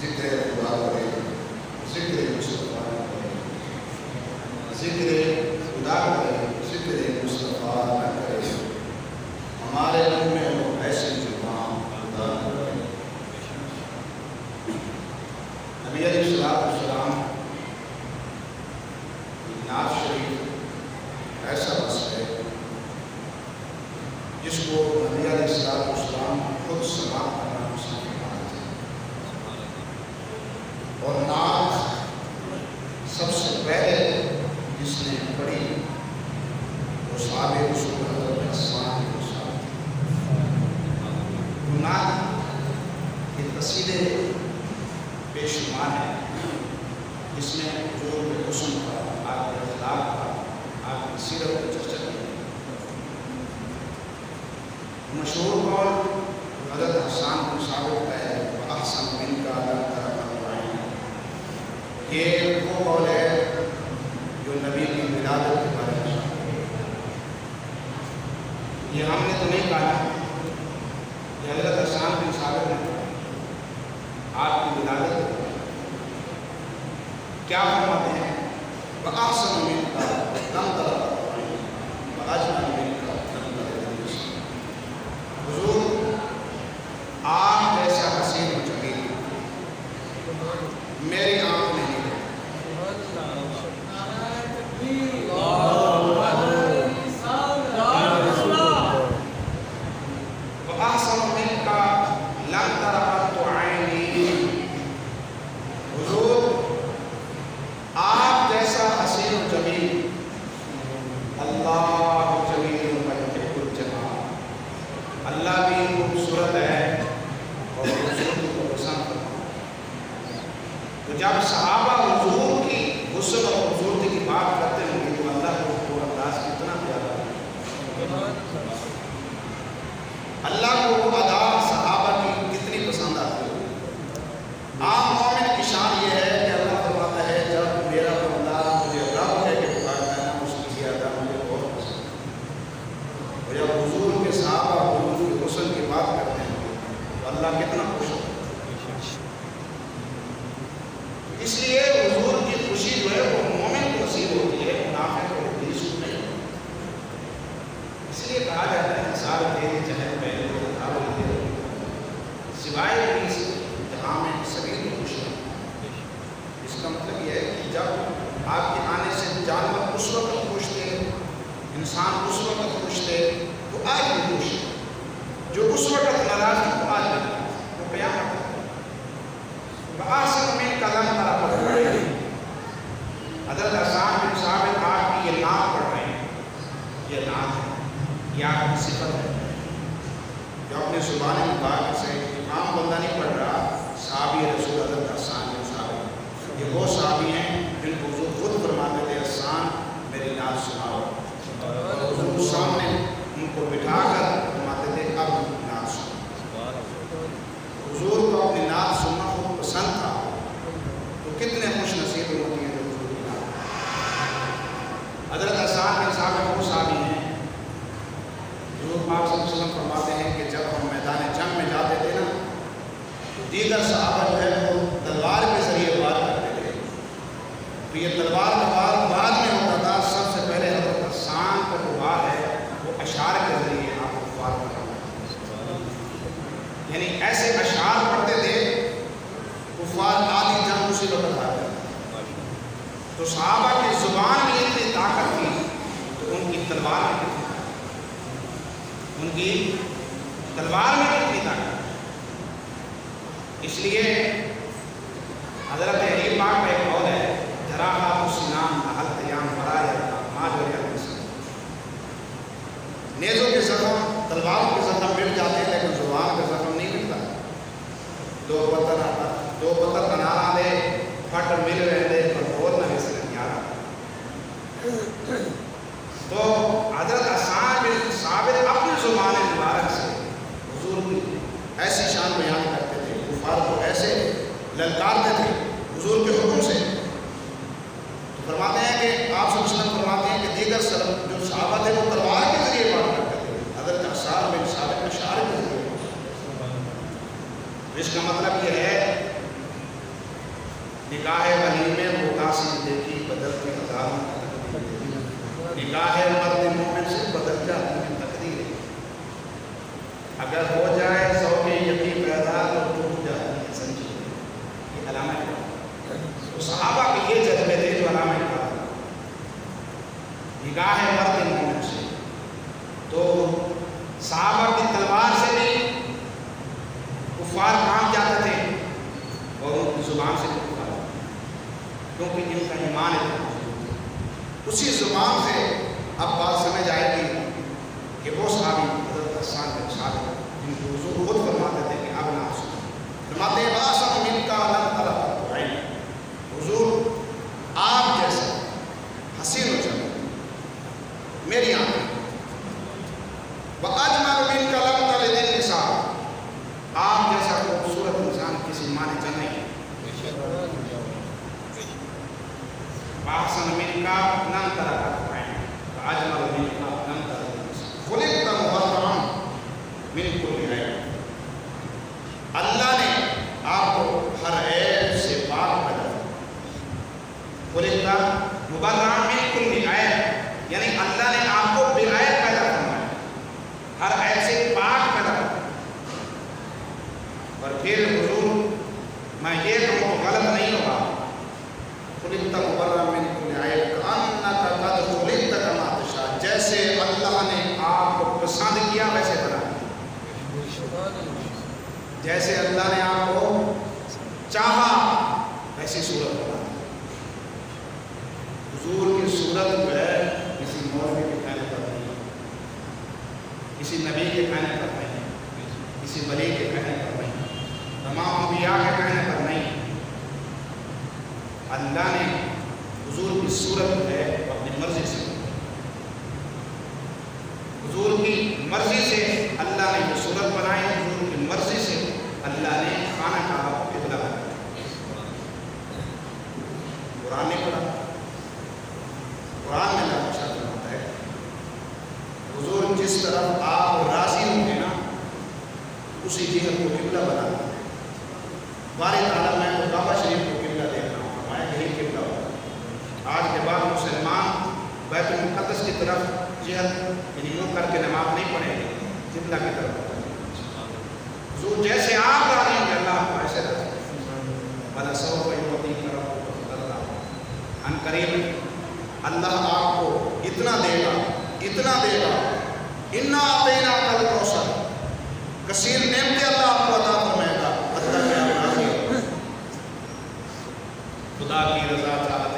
ذکر خدا کرے، ذکر مصطفیٰ کرے، ذکر خدا کرے، ذکر مصطفیٰ نہ کرے، ہمارے دل میں ہو ایسی زبان خدا کرے۔ نبی علیہ السلام نعت شریف ایسا بس ہے جس کو نبی علیہ السلام خود سماعت کرنا پسند کرتے ہیں، اور نعت سب سے پہلے جس نے پڑھی وہ صحابہ رسول حضرت حسان کے ساتھ نعت کے قصیدے بے شمار ہے، جس میں حضور کے حسن کا، آپ کے اخلاق کا، آپ کی سیرت کی چرچا کی۔ مشہور قول حضرت حسان بن ثابت کا ہے، وَأَحْسَنُ مِنْكَ لَمْ تَرَ قَطُّ عَيْنٌ۔ یہ وہ قول ہے جو نبی کی ولادت کے بارے میں ہے۔ یہ ہم نے تو نہیں کہا، یہ حضرت حسان بن ثابت نے کہا۔ آپ کی ولادت کیا فرماتے ہیں؟ وَأَحْسَنُ مِنْكَ لَمْ تَرَ قَطُّ عَيْنٌ وَأَجْمَلُ مِنْكَ لَمْ تَلِدْ نِسَاءٌ۔ حضور آپ جیسا حسین و جمیل میری آنکھ نے نہیں دیکھا۔ وَأَحْسَنُ مِنْكَ لَمْ تَرَ قَطُّ عَيْنِي۔ حضور آپ جیسا حسین و جمیل، اللہ جمیل وَيُحِبُّ الْجَمَالَ، اللہ بھی خوبصورت ہے اور خوبصورتی کو پسند کرتا ہے۔ تو جب صحابہ حضور کی حسن اور خوبصورتی کی بات کرتے ہیں تو اللہ کو وہ انداز کتنا پیارا ہے، اللہ کو وہ ادا صحابہ کی کتنی پسند آتی ہے۔ عام مومن کی شان یہ ہے کہ اللہ فرماتا ہے جب میرا بندہ مجھے رب ہے کہ پکارتا ہے نا، اس کی یہ ادا مجھے بہت پسند ہے۔ اور جب حضور کے صحابہ حضور کے حسن کی بات کرتے ہیں تو اللہ کتنا خوش ہوتا ہے۔ اس لیے حضور کی خوشی جو ہے وہ مومن کو نصیب ہوتی ہے، منافق کو نہیں ہوتی۔ اس لیے کہا جاتا ہے انسان تیرے چہل پہلے سوائے اس جہاں میں سبھی کو خوش ہے۔ اس کا مطلب یہ ہے کہ جب آپ کے آنے سے جانور اس وقت خوش تھے، انسان اس وقت خوش تھے، تو آج بھی خوش ہے۔ جو اس وقت ناراض تھے وہ آج بھی ناراض، وہ قیامت ہے۔ وَأَحْسَنُ مِنْكَ لَمْ تَرَ قَطُّ عَيْنٌ۔ حضرت حسان بن ثابت آپ کی یہ نعت پڑھ رہے ہیں، یہ نعت ہے، یہ آپ کی صفت ہے جو اپنے زبان مبارک سے عام بندہ نہیں پڑھ رہا۔ صحابی رسول حضرت حسان بن ثابت، یہ وہ صحابی ہیں جن کو حضور خود فرماتے تھے حسان میری نعت سناؤ، اور حضور سامنے ان کو بٹھا کر فرماتے تھے اب نعت سنو۔ حضور کو اپنی نعت سننا خوب پسند تھا، تو کتنے خوش نصیب ہوتی ہیں جو حضور کی نعت۔ حضرت حسان بن ثابت وہ صحابی ہیں حضور پاک صلی اللہ علیہ وسلم فرماتے ہیں کہ جب ہم میدان جنگ میں جاتے تھے نا تو دیگر صحابہ جو ہے وہ تلوار کے ذریعے وار کرتے تھے، تو یہ تلوار کا وار بعد میں ہوتا تھا، سب سے پہلے حضرت حسان کا جو وار ہے وہ اشعار کے ذریعے آپ کو وار کرنا ہے، یعنی ایسے اشعار پڑھتے تھے کفار آدھی جنگ اسی وقت آتے۔ تو صحابہ کی زبان میں اتنی طاقت تھی تو ان کی تلوار میں کتنی، ان کی تلوار میں کتنی طاقت۔ اس لیے حضرت علی پاک کا ایک قول ہے، جراحات السنان اہل قیام برائے ماج و نیزوں کے زخم، تلواروں کے زخم مٹ جاتے ہیں لیکن زبان کا زخم نہیں مٹتا۔ دو پتر انارا دے پھٹ مل رہے دے پر اور نہ ویسے نیارا۔ تو حضرت حسان بن ثابت اپنی زبان مبارک سے حضور کی ایسی شان بیان کرتے تھے، کفار کو ایسے للکارتے تھے حضور کے حکم سے۔ تو فرماتے ہیں کہ آپ صلی اللہ علیہ وسلم فرماتے ہیں کہ دیگر جو صحابہ تھے وہ تلوار کے ذریعے بات کرتے تھے، حضرت حسان بن ثابت اشعار کے ذریعے۔ اس کا مطلب یہ ہے نگاہ ولی میں وہ تاثیر دیکھی بدلتی ہزاروں تقدیر، نگاہ مرد مومن سے بدل جاتی ہے تقدیر، اگر ہو جائے ذوق یقین پیدا تو ٹوٹ جاتی ہے زنجیر۔ یہ علامہ اقبال، تو صحابہ کے یہ جذبے تھے جو علامہ اقبال، نگاہ مرد مومن سے، تو صحابہ کی تلوار سے بھی کفار کام جاتے تھے اور ان کی زبان سے بھی کفار، کیونکہ ان کا ایمان ہے۔ اسی زبان سے اب بات سمجھ آئے گی کہ وہ صحابی حضرت حسان بن ثابت جن کو حضور خود فرماتے تھے کہ اب نہ سنو، فرماتے ہیں باسم من کا لن ترى عین، حضور آپ جیسا حسین و جمیل میری آنکھیں، وَأَجْمَلُ مِنْكَ لَمْ تَلِدِ النِّسَاءُ، آپ جیسا خوبصورت انسان کسی ماں نے جنا نہیں۔ وَأَحْسَنَ مِنْكَ لَمْ تَرَ قَطُّ عَيْنٌ وَأَجْمَلُ مِنْكَ لَمْ تَلِدِ النِّسَاءُ خُلِقْتَ مُبَرَّأً مِنْ كُلِّ عَيْبٍ، اللہ نے آپ کو ہر عیب سے پاک پیدا کیا۔ خُلِقْتَ مُبَرَّأً مِنْ كُلِّ عَيْبٍ، یعنی اللہ نے آپ کو بے عیب پیدا فرمایا، ہر عیب سے پاک پیدا کرتا۔ اور پھر حضور میں یہ کہوں تو غلط نہیں ہوگا، خُلِقْتَ مُبَرَّأً مِنْ كُلِّ عَيْبٍ كَأَنَّكَ قَدْ خُلِقْتَ كَمَا تَشَاءُ، جیسے اللہ نے آپ کو پسند کیا ویسے بنایا، جیسے اللہ نے آپ کو چاہا ویسی صورت بنا۔ حضور کی صورت جو ہے کسی مولوی کے کہنے پر نہیں، کسی نبی کے کہنے پر نہیں، کسی ولی کے کہنے پر نہیں، تمام انبیاء کے کہنے پر نہیں، اللہ نے حضور کی صورت جو ہے اپنی مرضی سے، حضور کی مرضی سے اللہ نے یہ صورت بنائی، حضور کی مرضی سے اللہ نے خانہ کعبہ کو قبلہ بنایا۔ قرآن نے پڑھا، قرآن میں اللہ ارشاد فرماتا ہے حضور جس طرف آپ راضی ہوں گے نا اسی جہت کو قبلہ بنا دیں۔ باری تعالیٰ میں تو کعبہ شریف کو قبلہ دیکھ رہا ہوں، میں یہی قبلہ ہوگا۔ آج کے بعد مسلمان بیت المقدس کی طرف جہت یعنی منہ کر کے نماز نہیں پڑھیں گے، قبلہ کی طرف۔ حضور جیسے آپ راضی ہوں گے اللہ آپ کو ایسے راضی ہے۔ وَلَسَوْفَ يُعْطِيكَ رَبُّكَ فَتَرْضَىٰ، عن قریب اللہ آپ کو اتنا دے گا، اتنا دے گا، اِنَّا أَعْطَيْنَاكَ الْكَوْثَرَ، کثیر نعمتیں اللہ آپ کو عطا فرمائے گا، حتیٰ کہ آپ راضی ہو۔ خدا کی رضا چاہتے